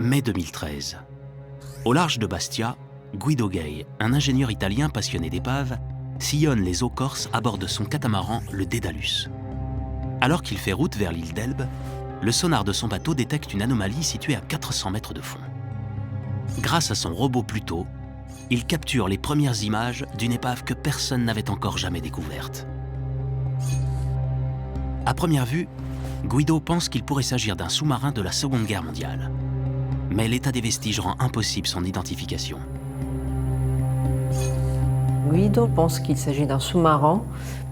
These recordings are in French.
Mai 2013. Au large de Bastia, Guido Gay, un ingénieur italien passionné d'épaves, sillonne les eaux corses à bord de son catamaran, le Dédalus. Alors qu'il fait route vers l'île d'Elbe, le sonar de son bateau détecte une anomalie située à 400 mètres de fond. Grâce à son robot Pluto, il capture les premières images d'une épave que personne n'avait encore jamais découverte. À première vue, Guido pense qu'il pourrait s'agir d'un sous-marin de la Seconde Guerre mondiale. Mais l'état des vestiges rend impossible son identification. Guido pense qu'il s'agit d'un sous-marin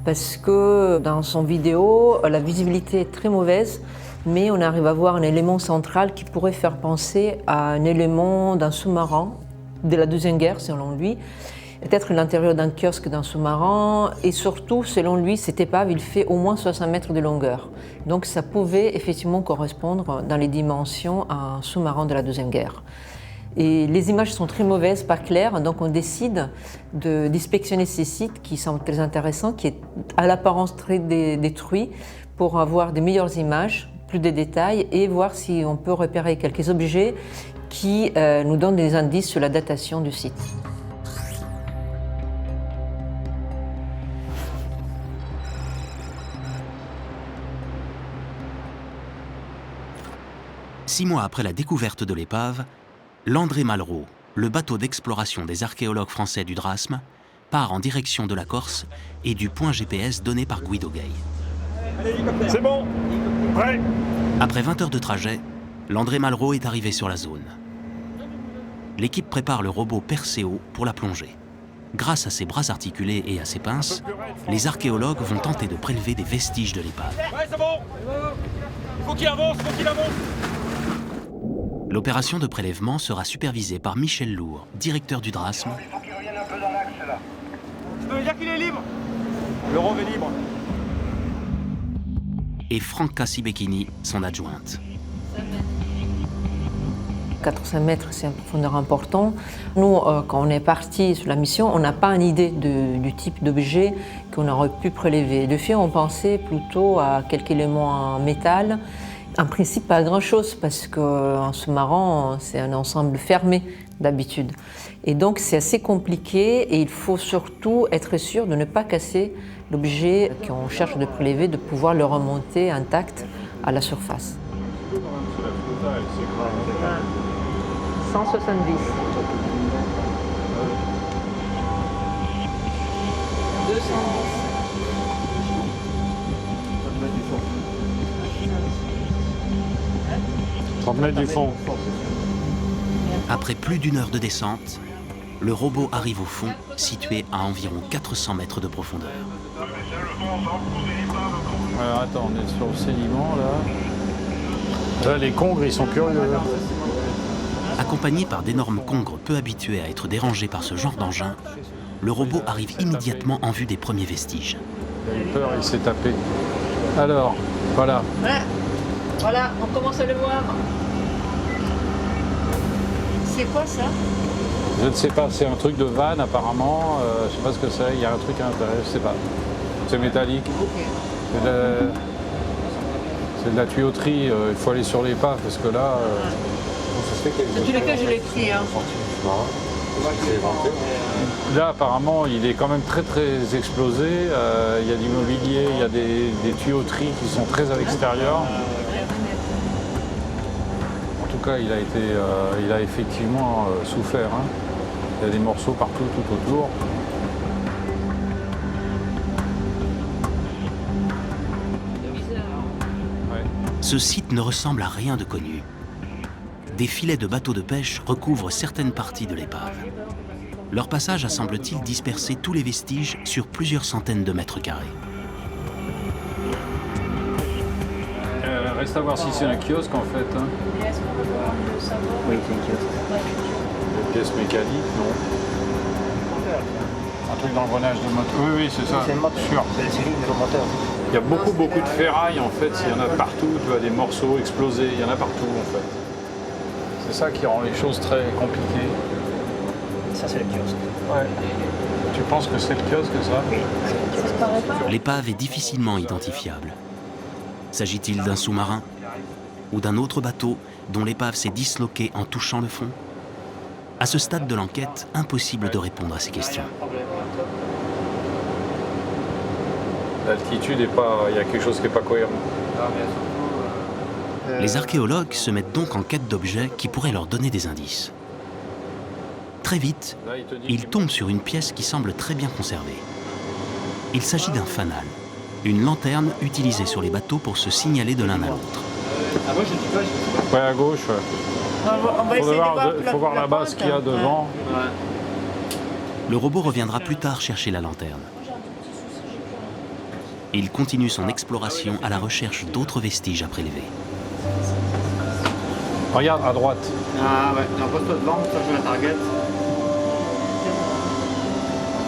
parce que dans son vidéo, la visibilité est très mauvaise, mais on arrive à voir un élément central qui pourrait faire penser à un élément d'un sous-marin de la Deuxième Guerre, selon lui. Peut-être l'intérieur d'un kiosque d'un sous-marin, et surtout, selon lui, cette épave, il fait au moins 60 mètres de longueur. Donc ça pouvait effectivement correspondre dans les dimensions à un sous-marin de la Deuxième Guerre. Et les images sont très mauvaises, pas claires, donc on décide d'inspectionner ces sites qui semblent très intéressants, qui est à l'apparence très détruits, pour avoir des meilleures images, plus de détails, et voir si on peut repérer quelques objets qui nous donnent des indices sur la datation du site. Six mois après la découverte de l'épave, l'André Malraux, le bateau d'exploration des archéologues français du Drasme, part en direction de la Corse et du point GPS donné par Guido Gay. C'est bon, prêt. Après 20 heures de trajet, l'André Malraux est arrivé sur la zone. L'équipe prépare le robot Perseo pour la plongée. Grâce à ses bras articulés et à ses pinces, les archéologues vont tenter de prélever des vestiges de l'épave. Ouais, c'est bon. Faut qu'il avance, faut qu'il avance. L'opération de prélèvement sera supervisée par Michel Lourd, directeur du Drasme. Il faut qu'il revienne un peu dans l'axe là. Tu peux me dire qu'il est libre? Le rove est libre. Et Franca Sibecchini, son adjointe. 400 mètres, c'est une profondeur importante. Nous, quand on est parti sur la mission, on n'a pas une idée du type d'objet qu'on aurait pu prélever. De fait, on pensait plutôt à quelques éléments en métal. En principe, pas grand-chose, parce qu'un sous-marin, c'est un ensemble fermé d'habitude. Et donc, c'est assez compliqué, et il faut surtout être sûr de ne pas casser l'objet qu'on cherche de prélever, de pouvoir le remonter intact à la surface. 170. 30 mètres du fond. Après plus d'1 heure de descente, le robot arrive au fond, situé à environ 400 mètres de profondeur. Alors attends, on est sur le sédiment là. Là, les congres, ils sont curieux. Accompagné par d'énormes congres peu habitués à être dérangés par ce genre d'engin, le robot arrive immédiatement en vue des premiers vestiges. Il a eu peur, il s'est tapé. Alors, voilà. Voilà, on commence à le voir. C'est quoi ça? Je ne sais pas, c'est un truc de vanne apparemment. Je sais pas ce que c'est, il y a un truc à l'intérieur, je sais pas. C'est métallique. Okay. C'est de la tuyauterie, il faut aller sur l'épave parce que là... Dans tous les cas, je l'ai pris. Hein. Là, apparemment, il est quand même très très explosé. Il y a du mobilier, il y a des tuyauteries qui sont très à l'extérieur. En tout cas, il a effectivement souffert. Hein. Il y a des morceaux partout, tout autour. Ce site ne ressemble à rien de connu. Des filets de bateaux de pêche recouvrent certaines parties de l'épave. Leur passage a, semble-t-il, dispersé tous les vestiges sur plusieurs centaines de mètres carrés. Reste à voir si c'est un kiosque en fait. Hein. Est-ce qu'on peut voir le savoir? Oui, c'est un kiosque. Une pièce mécanique, non? Un truc d'engrenage de moteur. Oui, c'est ça. C'est le moteur. Sûr. C'est le cylindre de moteur. Il y a beaucoup de ferraille en fait. Il y en a partout. Tu vois des morceaux explosés. Il y en a partout en fait. C'est ça qui rend les choses très compliquées. Ça, c'est le kiosque. Ouais. Tu penses que c'est le kiosque, ça? Oui, c'est le kiosque. L'épave est difficilement identifiable. S'agit-il d'un sous-marin ou d'un autre bateau dont l'épave s'est disloquée en touchant le fond? À ce stade de l'enquête, impossible de répondre à ces questions. L'altitude est pas... Il y a quelque chose qui n'est pas cohérent. Les archéologues se mettent donc en quête d'objets qui pourraient leur donner des indices. Très vite, Là, il te dit ils qu'il- tombent sur une pièce qui semble très bien conservée. Il s'agit d'un fanal, une lanterne utilisée sur les bateaux pour se signaler de l'un à l'autre. Ah, moi je dis pas, je sais pas. Ouais, à gauche. Ouais. On va essayer de voir Faut voir la base qu'il y a devant. Le robot reviendra plus tard chercher la lanterne. Il continue son exploration à la recherche d'autres vestiges à prélever. Regarde, à droite. Ah ouais, un poste devant, ça je la target.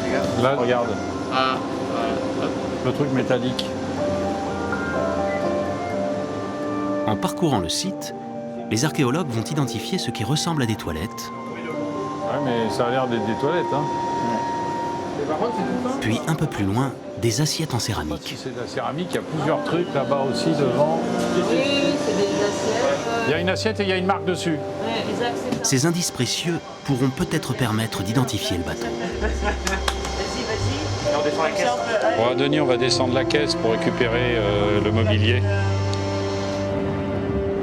Regarde. Là, regarde. Ah, voilà. Le truc métallique. En parcourant le site, les archéologues vont identifier ce qui ressemble à des toilettes, Ouais, mais ça a l'air d'être des toilettes, hein. Mais par contre, c'est tout ça. puis un peu plus loin, des assiettes en Je sais pas céramique. si c'est de la céramique, il y a plusieurs trucs là-bas aussi devant. Oui, c'est des assiettes. Il y a une assiette et il y a une marque dessus. Ces indices précieux pourront peut-être permettre d'identifier le bateau. Et on descend la caisse. Bon, Denis, on va descendre la caisse pour récupérer le mobilier.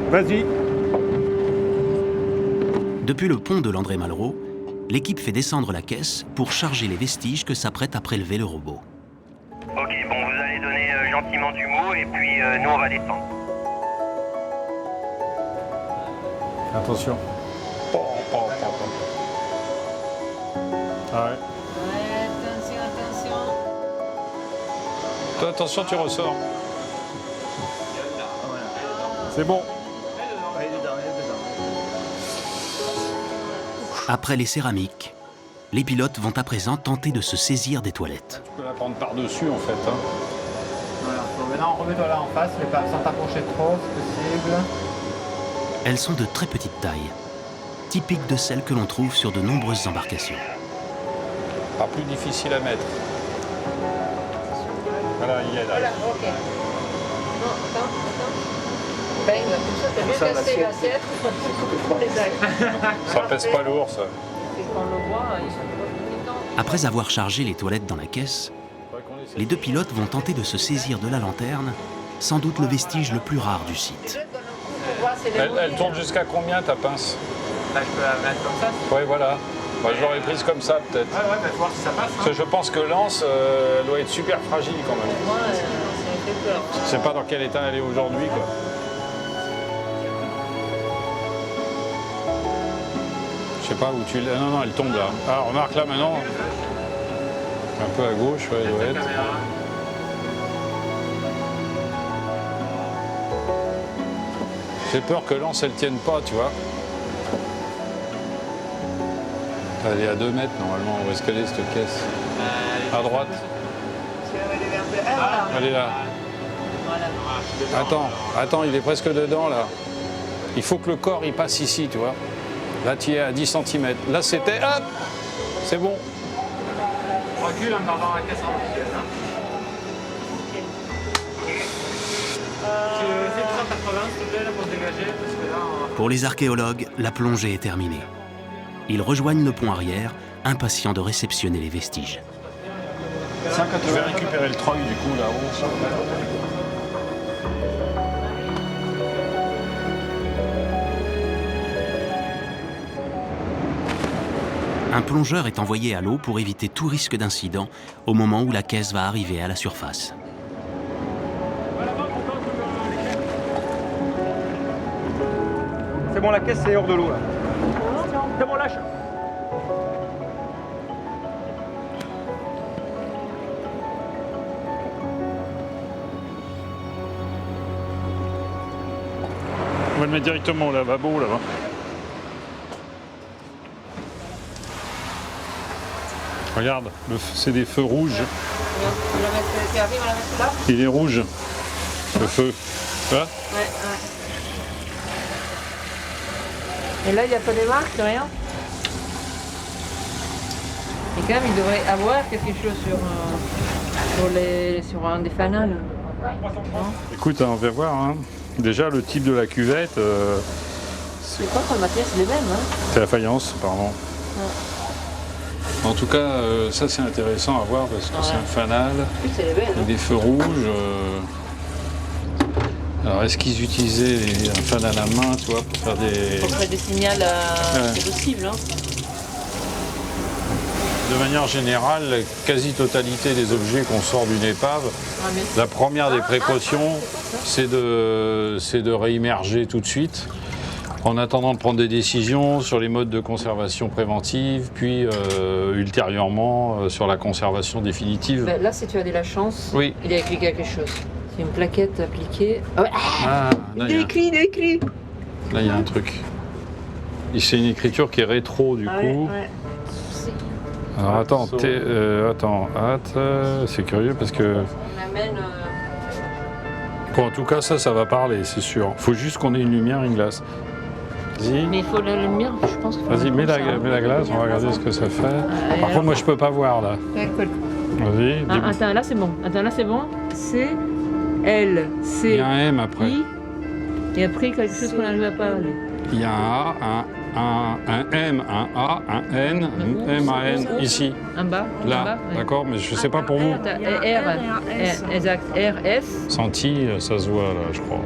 Vas-y. Depuis le pont de l'André Malraux, l'équipe fait descendre la caisse pour charger les vestiges que s'apprête à prélever le robot. Ok, bon, vous allez donner gentiment du mot et puis nous on va descendre. Attention. Ah ouais. Attention. Toi, attention, tu ressors. C'est bon. Ouais, il est dedans. Après les céramiques, les pilotes vont à présent tenter de se saisir des toilettes. Tu peux la prendre par-dessus, en fait. Hein. Voilà. Bon, maintenant, remets-toi là en face, mais pas sans t'approcher trop, si possible. Elles sont de très petite taille, typiques de celles que l'on trouve sur de nombreuses embarcations. Pas plus difficile à mettre. Voilà, il est là. Voilà, ok. Non, attends. Ben, comme ça, t'as bien cassé l'assiette. Ça pèse pas lourd, ça. Et quand on le voit, ils sont pas contents. Après avoir chargé les toilettes dans la caisse, les deux pilotes vont tenter de se saisir de la lanterne, sans doute le vestige le plus rare du site. Elle tourne jusqu'à combien, ta pince? Là, je peux la mettre comme ça. Ouais, voilà. Moi, je l'aurais prise comme ça, peut-être. Ouais, bah, faut voir si ça passe. Parce que je pense que l'anse, elle doit être super fragile, quand même. Moi, ça me fait peur. Je sais pas dans quel état elle est aujourd'hui, quoi. Je sais pas où tu l'as. Non, elle tombe là. Ah, remarque là maintenant. Un peu à gauche, ouais, elle doit être. J'ai peur que l'anse, elle tienne pas, tu vois. Elle est à 2 mètres normalement. Où est-ce qu'elle est, cette caisse? À droite. Elle est là. Attends, il est presque dedans là. Il faut que le corps il passe ici, tu vois. Là, tu es à 10 cm. Là, c'était. Hop! C'est bon. Recule en gardant la caisse en haut. C'est 280, s'il te plaît, là, pour se dégager, parce que là, on... Pour les archéologues, la plongée est terminée. Ils rejoignent le pont arrière, impatients de réceptionner les vestiges. Je vais récupérer le treuil du coup là-haut. Un plongeur est envoyé à l'eau pour éviter tout risque d'incident au moment où la caisse va arriver à la surface. C'est bon, la caisse, c'est hors de l'eau, là. C'est bon, lâche. On va le mettre directement au lavabo là-bas. Regarde, c'est des feux rouges. On la met qui arrive, on la met là. Il est rouge, le feu. Tu vois? Ouais. Et là, il n'y a pas de marque, rien. Et quand même, il devrait avoir quelque chose sur un des fanals. Écoute, on va voir. Hein. Déjà, le type de la cuvette, Je crois que le matériel, c'est les mêmes. Hein. C'est la faïence, pardon. En tout cas, ça c'est intéressant à voir parce que c'est un fanal Oui, c'est les mêmes. avec des feux rouges. Alors, est-ce qu'ils utilisaient un fanal à main, tu vois, pour faire des... Pour faire des signaux, c'est possible. Hein. De manière générale, la quasi-totalité des objets qu'on sort d'une épave, la première des précautions, c'est de réimmerger tout de suite, en attendant de prendre des décisions sur les modes de conservation préventive, puis ultérieurement sur la conservation définitive. Ben, là, si tu as de la chance, Oui. il a écrit quelque chose. C'est une plaquette appliquée. Ah ouais. Ah, là, Il a écrit. Là, il y a un truc. Et c'est une écriture qui est rétro, du coup. Alors, attends, c'est curieux parce que... On amène... Bon, en tout cas, ça va parler, c'est sûr. Il faut juste qu'on ait une lumière, une glace. Vas-y. Mais il faut la lumière, je pense. Vas-y, mets la glace, on va regarder ce que ça fait. Par contre, moi, je peux pas voir, là. Vas-y. Attends, là, c'est bon. C'est L, C, Il y a un M après. I. Et après, quelque chose qu'on n'arrive à parler. Il y a un A, un M, un A, un N, un M, un N, ici. En bas. Là, d'accord, mais je sais pas pour vous. Exact. R, S. Senti, ça se voit, là, je crois.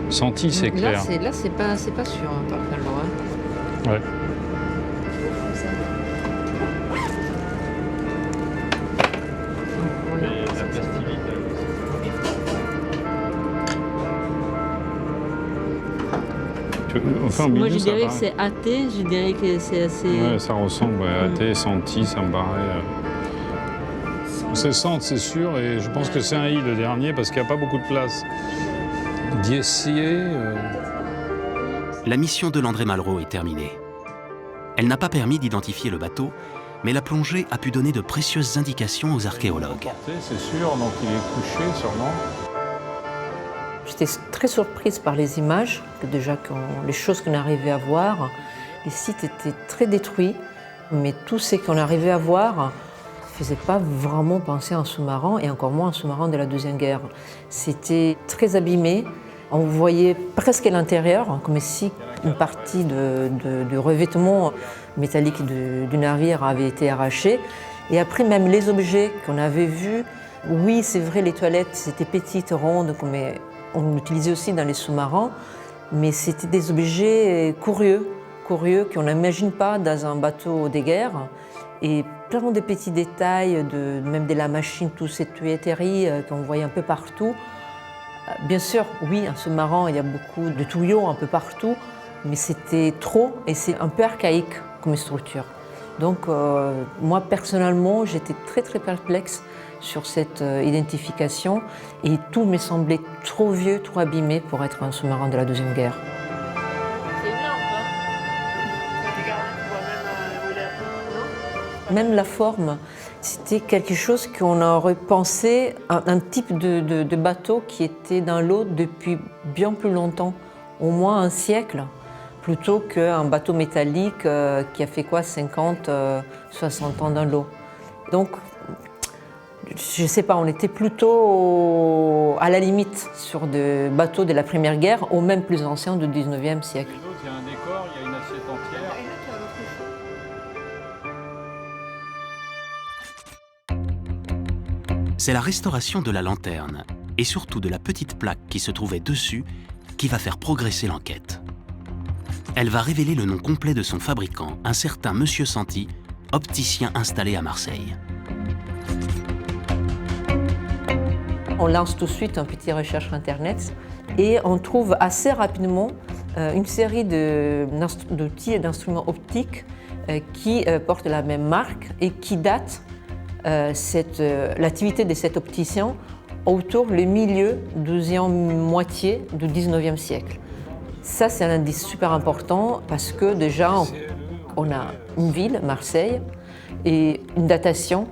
Senti, c'est clair. Là, c'est pas sûr, hein, par contre. Ouais. Enfin, Moi, je dirais que c'est AT, je dirais que c'est assez... Ouais, ça ressemble à AT, senti, ça me paraît... C'est sente, c'est sûr, et je pense que c'est un I le dernier, parce qu'il n'y a pas beaucoup de place. Diessier... La mission de Landré Malraux est terminée. Elle n'a pas permis d'identifier le bateau, mais la plongée a pu donner de précieuses indications aux archéologues. C'est sûr, donc il est couché sûrement. J'étais très surprise par les images, que déjà les choses qu'on arrivait à voir. Les sites étaient très détruits, mais tout ce qu'on arrivait à voir ne faisait pas vraiment penser à un sous-marin, et encore moins un sous-marin de la Deuxième Guerre. C'était très abîmé, on voyait presque l'intérieur, comme si une partie du revêtement métallique du navire avait été arrachée. Et après, même les objets qu'on avait vus, oui, c'est vrai, les toilettes, c'était petites, rondes, comme on utilisait aussi dans les sous-marins, mais c'était des objets curieux qu'on n'imagine pas dans un bateau de guerre. Et plein de petits détails, même de la machine, toute cette tuyauterie qu'on voyait un peu partout. Bien sûr, oui, un sous-marin, il y a beaucoup de tuyaux un peu partout, mais c'était trop et c'est un peu archaïque comme structure. Donc moi, personnellement, j'étais très très perplexe sur cette identification et tout me semblait trop vieux, trop abîmé pour être un sous-marin de la Deuxième Guerre. C'est une lampe, hein? Même la forme, c'était quelque chose qu'on aurait pensé à un type de bateau qui était dans l'eau depuis bien plus longtemps, au moins un siècle, plutôt qu'un bateau métallique qui a fait quoi, 50, 60 ans dans l'eau. Donc, je ne sais pas, on était plutôt à la limite sur des bateaux de la Première Guerre, ou même plus anciens du 19e siècle. Il y a un décor, il y a une assiette entière. C'est la restauration de la lanterne, et surtout de la petite plaque qui se trouvait dessus, qui va faire progresser l'enquête. Elle va révéler le nom complet de son fabricant, un certain Monsieur Senti, opticien installé à Marseille. On lance tout de suite une petite recherche Internet et on trouve assez rapidement une série d'outils et d'instruments optiques qui portent la même marque et qui datent l'activité de cet opticien autour du milieu, deuxième moitié du 19e siècle. Ça, c'est un indice super important parce que déjà, on a une ville, Marseille, et une datation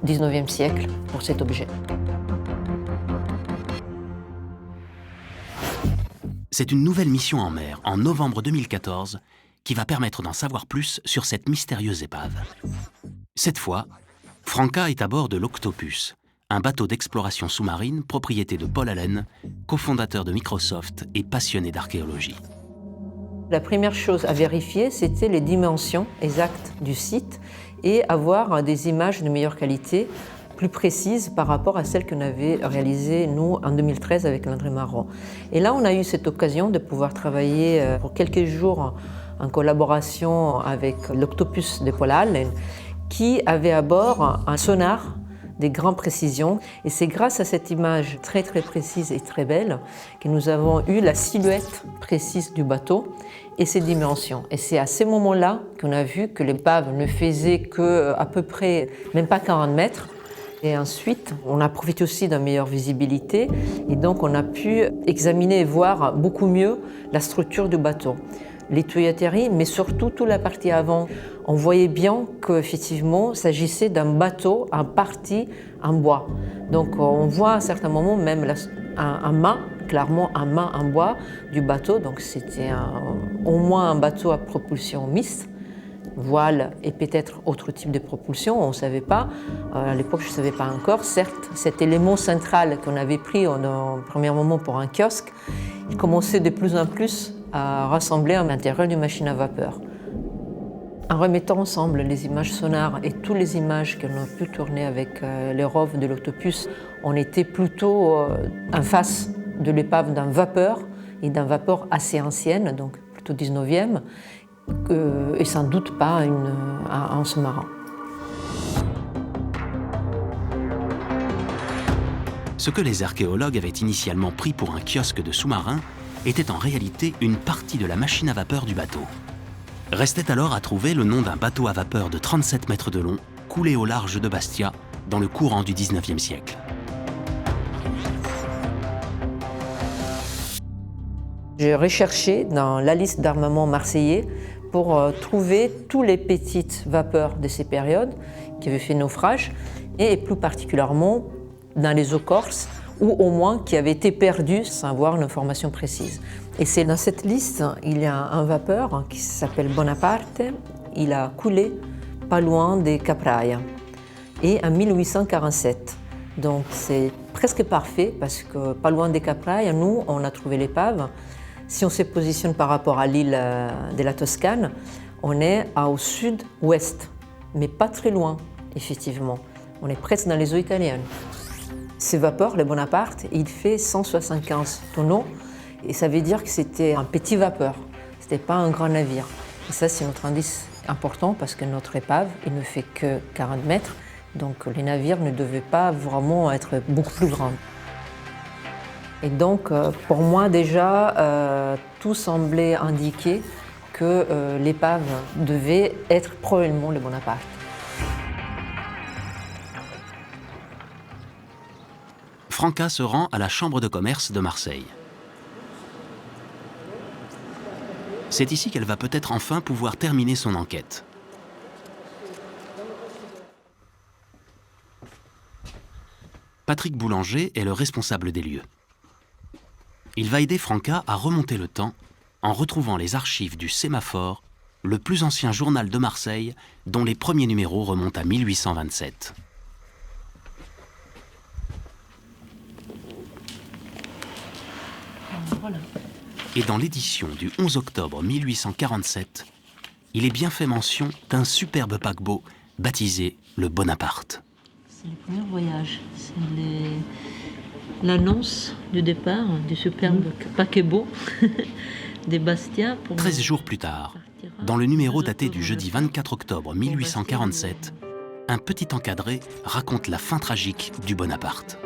19e siècle pour cet objet. C'est une nouvelle mission en mer, en novembre 2014, qui va permettre d'en savoir plus sur cette mystérieuse épave. Cette fois, Franca est à bord de l'Octopus, un bateau d'exploration sous-marine propriété de Paul Allen, cofondateur de Microsoft et passionné d'archéologie. La première chose à vérifier, c'était les dimensions exactes du site et avoir des images de meilleure qualité, plus précises par rapport à celles qu'on avait réalisées, nous, en 2013 avec Landry Marron. Et là, on a eu cette occasion de pouvoir travailler pour quelques jours en collaboration avec l'Octopus de Paul Allen, qui avait à bord un sonar de grande précision. Et c'est grâce à cette image très précise et très belle que nous avons eu la silhouette précise du bateau et ses dimensions. Et c'est à ce moment-là qu'on a vu que l'épave ne faisait qu'à peu près, même pas 40 mètres. Et ensuite, on a profité aussi d'une meilleure visibilité et donc on a pu examiner et voir beaucoup mieux la structure du bateau. Les tuyauteries, mais surtout toute la partie avant. On voyait bien qu'effectivement, il s'agissait d'un bateau en partie en bois. Donc on voit à certains moments même un mât, clairement un mât en bois du bateau. Donc c'était au moins un bateau à propulsion mixte, voile et peut-être autre type de propulsion, on ne savait pas. À l'époque, je ne savais pas encore. Certes, cet élément central qu'on avait pris en premier moment pour un kiosque, il commençait de plus en plus à rassembler à l'intérieur d'une machine à vapeur. En remettant ensemble les images sonars et toutes les images qu'on a pu tourner avec les ROV de l'Octopus, on était plutôt en face de l'épave d'un vapeur, et d'un vapeur assez ancienne, donc plutôt 19e, et sans doute pas un sous-marin. Ce que les archéologues avaient initialement pris pour un kiosque de sous-marin était en réalité une partie de la machine à vapeur du bateau. Restait alors à trouver le nom d'un bateau à vapeur de 37 mètres de long, coulé au large de Bastia, dans le courant du XIXe siècle. J'ai recherché dans la liste d'armements marseillais pour trouver toutes les petites vapeurs de ces périodes qui avaient fait naufrage, et plus particulièrement dans les eaux corses, ou au moins qui avaient été perdues sans avoir une information précise. Et c'est dans cette liste, il y a un vapeur qui s'appelle Bonaparte. Il a coulé pas loin des Capraia, et en 1847. Donc c'est presque parfait parce que pas loin des Capraia, nous, on a trouvé l'épave. Si on se positionne par rapport à l'île de la Toscane, on est au sud-ouest, mais pas très loin, effectivement. On est presque dans les eaux italiennes. Ce vapeur, le Bonaparte, il fait 175 tonneaux, et ça veut dire que c'était un petit vapeur, ce n'était pas un grand navire. Et ça, c'est notre indice important parce que notre épave, il ne fait que 40 mètres, donc les navires ne devaient pas vraiment être beaucoup plus grands. Et donc, pour moi, déjà, tout semblait indiquer que l'épave devait être probablement le Bonaparte. Franca se rend à la Chambre de commerce de Marseille. C'est ici qu'elle va peut-être enfin pouvoir terminer son enquête. Patrick Boulanger est le responsable des lieux. Il va aider Franca à remonter le temps en retrouvant les archives du Sémaphore, le plus ancien journal de Marseille dont les premiers numéros remontent à 1827. Voilà. Et dans l'édition du 11 octobre 1847, il est bien fait mention d'un superbe paquebot baptisé le Bonaparte. C'est le premier voyage, c'est l'annonce du départ du superbe paquebot de Bastia. 13 jours plus tard, dans le numéro daté du jeudi 24 octobre 1847, un petit encadré raconte la fin tragique du Bonaparte.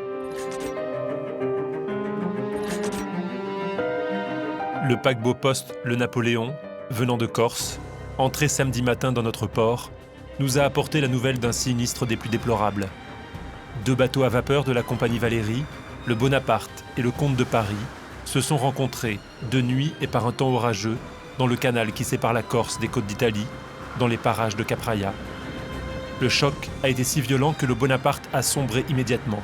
Le paquebot poste le Napoléon, venant de Corse, entré samedi matin dans notre port, nous a apporté la nouvelle d'un sinistre des plus déplorables. 2 bateaux à vapeur de la compagnie Valérie, le Bonaparte et le Comte de Paris, se sont rencontrés de nuit et par un temps orageux dans le canal qui sépare la Corse des côtes d'Italie, dans les parages de Capraia. Le choc a été si violent que le Bonaparte a sombré immédiatement.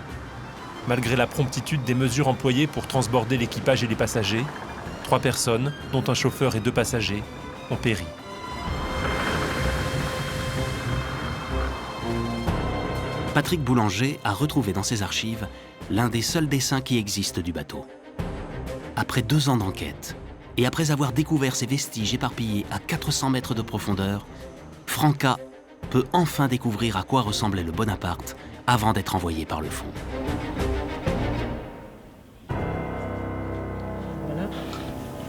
Malgré la promptitude des mesures employées pour transborder l'équipage et les passagers, 3 personnes, dont un chauffeur et 2 passagers, ont péri. Patrick Boulanger a retrouvé dans ses archives l'un des seuls dessins qui existent du bateau. Après 2 ans d'enquête, Et après avoir découvert ces vestiges éparpillés à 400 mètres de profondeur, Franca peut enfin découvrir à quoi ressemblait le Bonaparte avant d'être envoyé par le fond.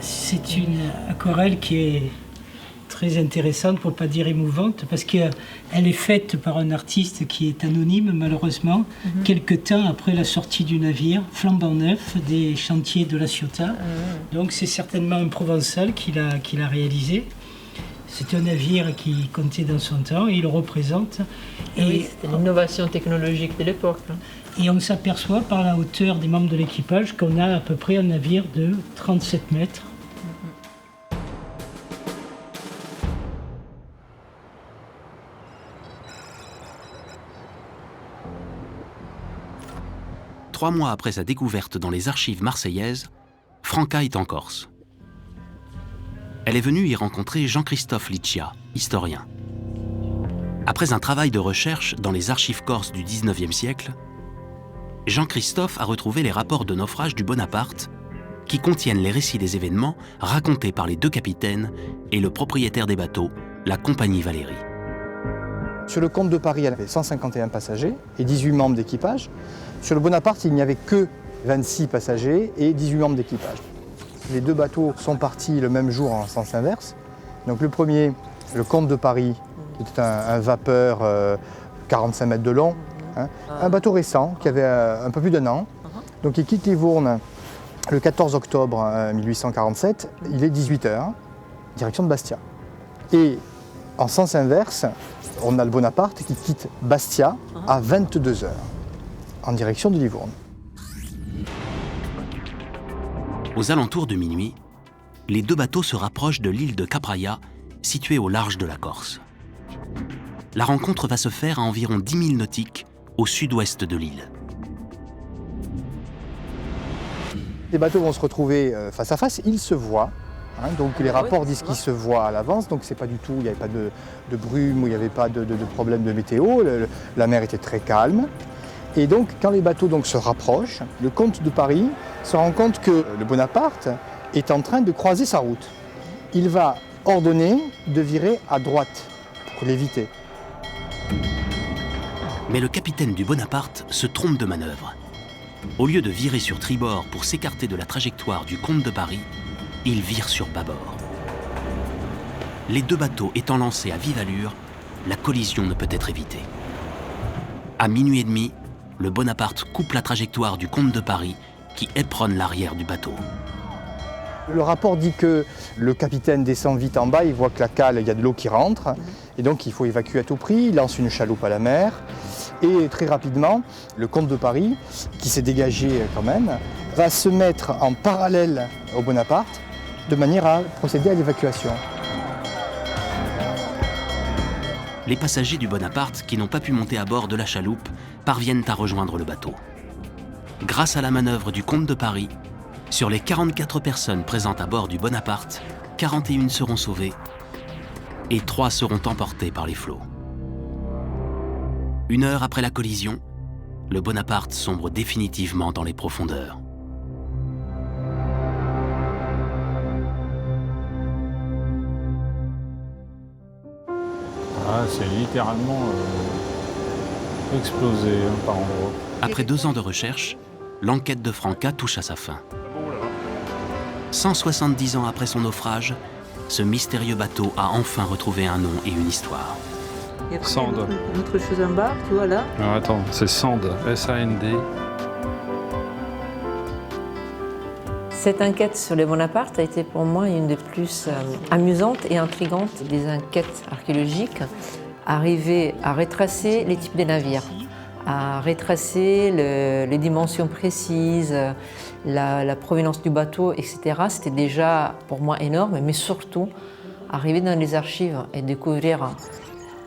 C'est une aquarelle qui est très intéressante, pour ne pas dire émouvante, parce qu'elle est faite par un artiste qui est anonyme, malheureusement, quelque temps après la sortie du navire, flambant neuf, des chantiers de La Ciotat. Donc c'est certainement un Provençal qui l'a réalisé. C'est un navire qui comptait dans son temps, et il le représente. Oui, c'était l'innovation technologique de l'époque. Et on s'aperçoit par la hauteur des membres de l'équipage qu'on a à peu près un navire de 37 mètres. Trois mois après sa découverte dans les archives marseillaises, Franca est en Corse. Elle est venue y rencontrer Jean-Christophe Liccia, historien. Après un travail de recherche dans les archives corses du XIXe siècle, Jean-Christophe a retrouvé les rapports de naufrage du Bonaparte qui contiennent les récits des événements racontés par les deux capitaines et le propriétaire des bateaux, la Compagnie Valéry. Sur le Comte de Paris, elle avait 151 passagers et 18 membres d'équipage. Sur le Bonaparte, il n'y avait que 26 passagers et 18 membres d'équipage. Les deux bateaux sont partis le même jour en sens inverse. Donc le premier, le Comte de Paris, qui était un vapeur 45 mètres de long, un bateau récent qui avait un peu plus d'1 an. Donc il quitte Livourne le 14 octobre 1847, il est 18h, direction de Bastia. Et en sens inverse, on a le Bonaparte qui quitte Bastia à 22h, en direction de Livourne. Aux alentours de minuit, les deux bateaux se rapprochent de l'île de Capraia, située au large de la Corse. La rencontre va se faire à environ 10 000 nautiques au sud-ouest de l'île. Les bateaux vont se retrouver face à face, ils se voient. Donc les rapports disent qu'ils se voient à l'avance, donc c'est pas du tout, il n'y avait pas de brume, ou il n'y avait pas de problème de météo, la mer était très calme. Et donc quand les bateaux se rapprochent, le comte de Paris se rend compte que le Bonaparte est en train de croiser sa route. Il va ordonner de virer à droite pour l'éviter. Mais le capitaine du Bonaparte se trompe de manœuvre. Au lieu de virer sur tribord pour s'écarter de la trajectoire du comte de Paris, il vire sur bâbord. Les deux bateaux étant lancés à vive allure, la collision ne peut être évitée. À minuit et demi, le Bonaparte coupe la trajectoire du comte de Paris qui éperonne l'arrière du bateau. Le rapport dit que le capitaine descend vite en bas, il voit que la cale, il y a de l'eau qui rentre, et donc il faut évacuer à tout prix, il lance une chaloupe à la mer, et très rapidement, le comte de Paris, qui s'est dégagé quand même, va se mettre en parallèle au Bonaparte, de manière à procéder à l'évacuation. Les passagers du Bonaparte, qui n'ont pas pu monter à bord de la chaloupe, parviennent à rejoindre le bateau. Grâce à la manœuvre du comte de Paris, sur les 44 personnes présentes à bord du Bonaparte, 41 seront sauvées et 3 seront emportées par les flots. 1 heure après la collision, le Bonaparte sombre définitivement dans les profondeurs. C'est littéralement explosé par endroits. Après 2 ans de recherche, l'enquête de Franca touche à sa fin. 170 ans après son naufrage, ce mystérieux bateau a enfin retrouvé un nom et une histoire. Sand. Une autre chose en bas, tu vois là. Alors attends, c'est Sand, S-A-N-D. Cette enquête sur les Bonaparte a été pour moi une des plus amusantes et intrigantes des enquêtes archéologiques. Arriver à retracer les types de navires, à retracer les dimensions précises, la provenance du bateau, etc. C'était déjà pour moi énorme, mais surtout arriver dans les archives et découvrir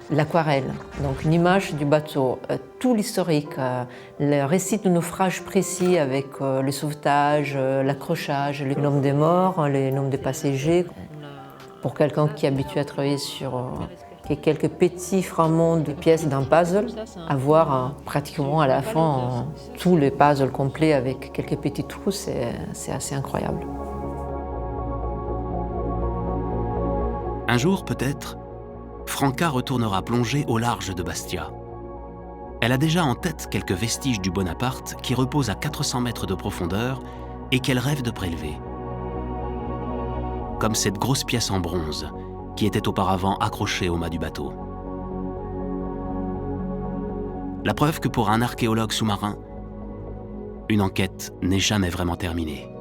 l'aquarelle, donc une image du bateau, tout l'historique, le récit de naufrage précis avec le sauvetage, l'accrochage, le nombre de morts, le nombre de passagers. Pour quelqu'un qui est habitué à travailler sur quelques petits fragments de pièces d'un puzzle, avoir pratiquement à la fin tous les puzzles complets avec quelques petits trous, c'est assez incroyable. Un jour, peut-être, Franca retournera plonger au large de Bastia. Elle a déjà en tête quelques vestiges du Bonaparte qui reposent à 400 mètres de profondeur et qu'elle rêve de prélever. Comme cette grosse pièce en bronze qui était auparavant accrochée au mât du bateau. La preuve que pour un archéologue sous-marin, une enquête n'est jamais vraiment terminée.